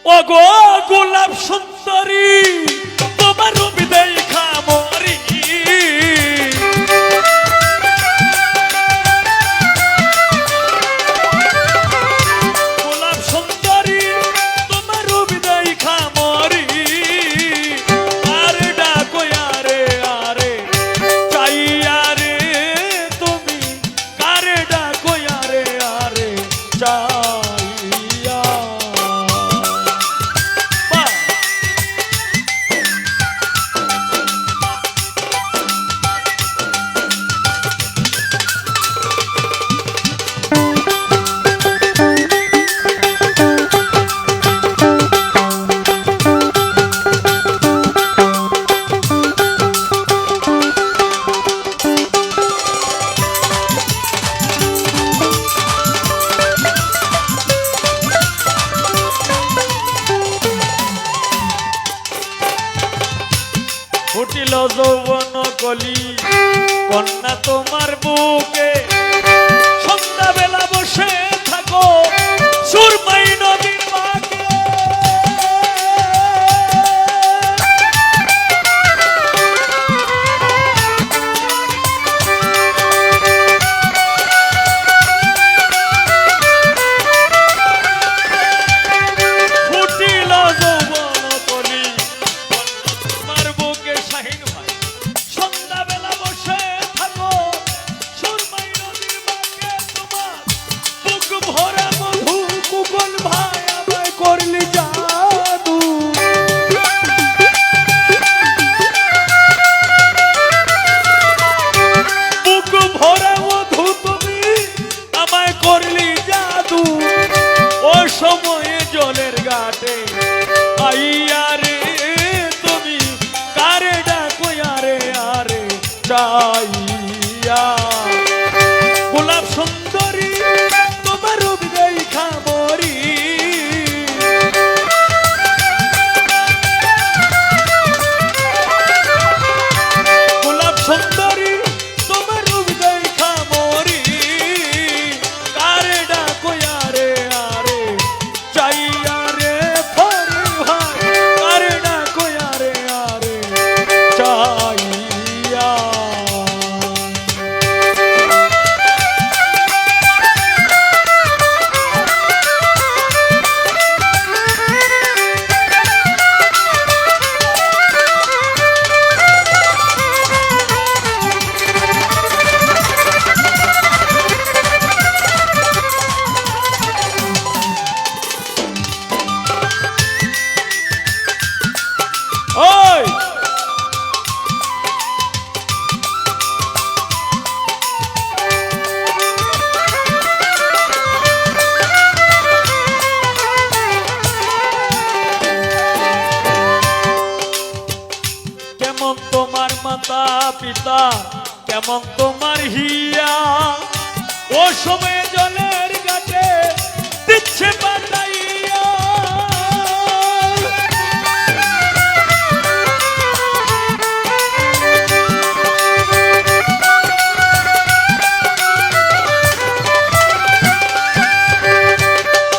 ওগো গোলাপ সুন্দরী তোমার রূপ দেখা মরি গোলাপ সুন্দরী তোমার রূপ দেখা মরি আরে ডাকো আরে আরে চাই আরে তুমি কারে ডাকো আরে আরে চাইয়া ফুটিল যৌবন কলি কন্যা তোমার বুকে সন্ধ্যা বেলা বসে থাকো সুরমাই নদীর বাঁকে ফুটিল যৌবন কলি তোমার বুকে শাহিন ভাই সন্ধ্যা বেলা বসে থাকো সুরমাই নদীর বাঁকে তোমার বুক ভরা মধু কুকন ভাই আমায় করলি জাদু বুক ভরা মধু তুমি আমায় করলি জাদু ও সময়ে জলের ঘাটে আইয়া রে তুমি কারে ডাকো আরে আরে চাইয়া গোলাপ সুন্দরী তোমার রূপ দেখা মরি গোলাপ সুন্দরী তোমার রূপ দেখা মরি কারে ডাকো আরে আরে চাইয়া রে ফরি ভাই কারে ডাকো আরে আরে চাইয়া ওই কেমন তোমার মাতা পিতা কেমন তোমার হিয়া ও সময়ে জলের ঘাটে দিচ্ছে বাতাইয়া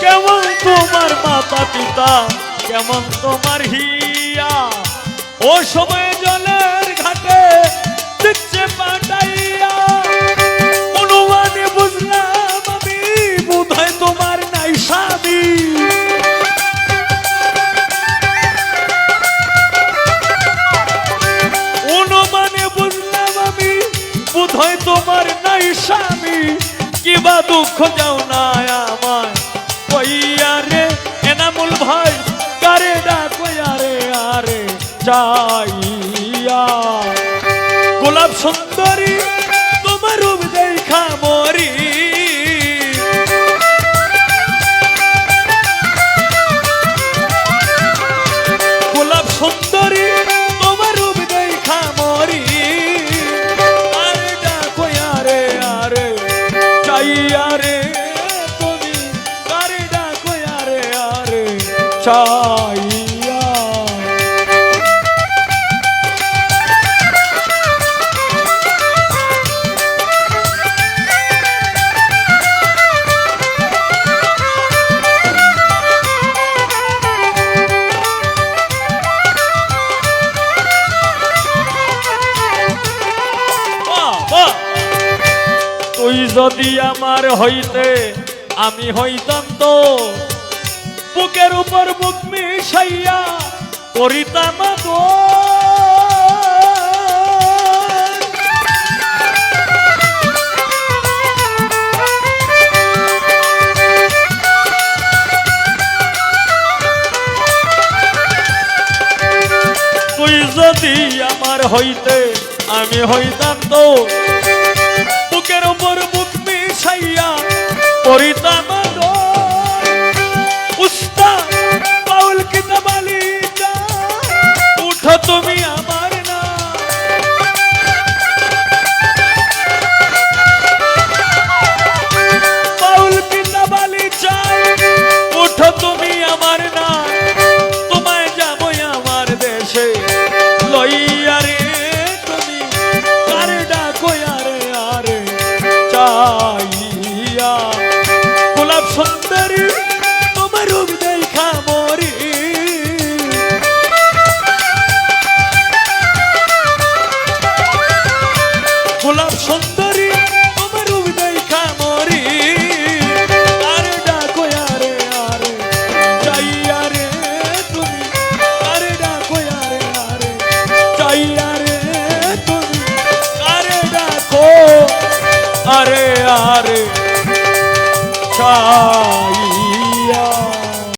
কেমন তোমার মাতা পিতা কেমন তোমার হিয়া ও সময়ে জলের ঘাটে দিচ্ছে পাঠাইয়া অনুমানে বুঝলাম আমি বোধহয় তোমার নাই স্বামী অনুমানে বুঝলাম আমি বোধহয় তোমার নাই স্বামী কিবা দুঃখ যাও না আমায় কইয়া রে এনামুল ভাই কারে ডাকো আরে আরে চাইয়া গোলাপ সুন্দরী তোমার রূপ দেখা মরি গোলাপ সুন্দরী তোমার রূপ দেখা মরি আরে ডাকো আরে আরে চাইয়া রে তুমি কারে ডাকো আরে আরে চাইয়া যদি আমার হইতে আমি হইতাম তো বুকের উপর বুক মিশাইয়া করিতাম তুই যদি আমার হইতে আমি হইতাম তো বুকের উপর বুক মিশাইয়া করিতাম উস্তাদ বাউল কিতাবালি উঠো তুমি আমার না বাউল কিতাবালি চাই উঠো তুমি আমার না তোমায় যাবো আমার দেশে লইয়া রে তুমি কারে ডাকো আরে আরে চাইয়া গোলাপ সুন্দরী তোমার রূপ দেখা মরি গোলাপ সুন্দরী তোমার রূপ দেখা মরি আরে ডাকো আরে আরে চাইয়া রে তুমি আরে ডাকো আরে আরে চাইয়া রে তুমি আরে ডাকো আরে আরে চা